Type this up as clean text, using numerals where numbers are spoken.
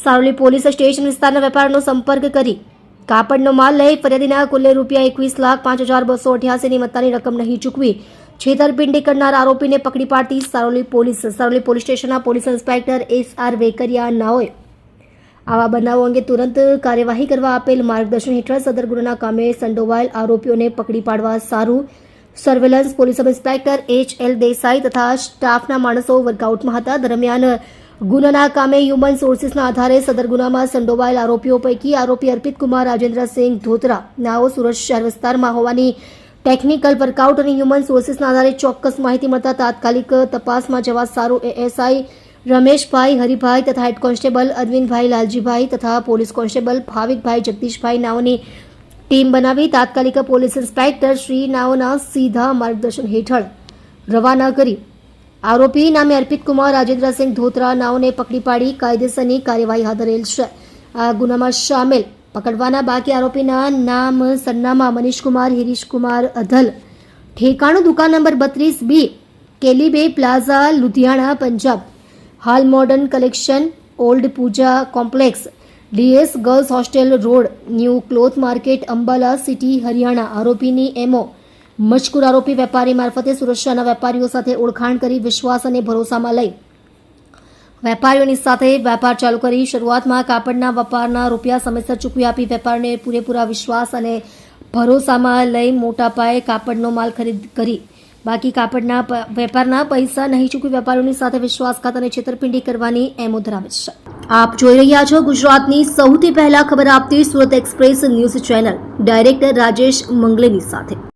Saroli police station વિસ્તારના વેપારનો સંપર્ક કરી કાપડનો માલ લઈ ફરિયાદીના કુલ્લે ₹21,05,288ની મત્તાની રકમ નહીં ચૂકવી છેતરપિંડી કરનાર આરોપીને પકડી પાડતી સારોલી પોલીસ સ્ટેશનના પોલીસ ઇન્સ્પેક્ટર SR વેકરિયા નાઓએ આવા બનાવો અંગે તુરંત કાર્યવાહી કરવા આપેલ માર્ગદર્શન હેઠળ સદર ગુનાના કામે સંડોવાયેલ આરોપીઓને પકડી પાડવા સારું surveillance police sub inspector HL Desai તથા સ્ટાફના માણસો વર્કઆઉટમાં હતા. દરમિયાન ગુનાના કામે હ્યુમન સોર્સિસના આધારે સદર ગુનામાં સંડોવાયેલ આરોપીઓ પૈકી આરોપી અર્પિત કુમાર રાજેન્દ્રસિંહ ધોત્રા નાઓ સુરત શહેર વિસ્તારમાં હોવાની ટેકનિકલ વર્કઆઉટ અને હ્યુમન સોર્સિસના આધારે ચોક્કસ માહિતી મળતા તાત્કાલિક તપાસમાં જવા સારું ASI રમેશભાઈ હરિભાઈ તથા હેડ કોન્સ્ટેબલ અરવિંદભાઈ લાલજીભાઈ તથા પોલીસ કોન્સ્ટેબલ ભાવિકભાઈ જગદીશભાઈ નાઓની ટીમ બનાવી તાત્કાલિક પોલીસ ઇન્સ્પેક્ટર શ્રી નાઓના સીધા માર્ગદર્શન હેઠળ રવાના કરી આરોપી નામે અર્પિત કુમાર રાજેન્દ્રસિંહ ધોત્રા નાઓને પકડી પાડી કાયદેસરની કાર્યવાહી હાથ ધરેલ છે. આ ગુનામાં સામેલ પકડવાના બાકી આરોપીના નામ સરનામા મનીષકુમાર હિરીશકુમાર અધલ, ઠેકાણું દુકાન નંબર 32B કેલીબે પ્લાઝા લુધિયાણા પંજાબ, હાલ modern collection old Puja complex DS girls hostel road new cloth market Ambala city Haryana. આરોપીની MO મજકૂર આરોપી વેપારી મારફતે સુરત શહેરના વેપારીઓ સાથે ઓળખાણ કરી વિશ્વાસ અને ભરોસામાં લઈ વેપારીઓની સાથે વેપાર ચાલુ કરી શરૂઆતમાં કાપડના વેપારના રૂપિયા સમયસર ચૂકવી આપી વેપારને પૂરેપૂરા વિશ્વાસ અને ભરોસામાં લઈ મોટા પાયે કાપડનો માલ ખરીદ કરી બાકી કાપડના વેપારના પૈસા નહીં ચૂકવી વેપારીઓની સાથે વિશ્વાસઘાત અને છેતરપિંડી કરવાની એમો ધરાવે છે. આપ જોઈ રહ્યા છો ગુજરાતની સૌથી પહેલા ખબર આપતી Surat express news channel director Rajesh મંગલેની સાથે.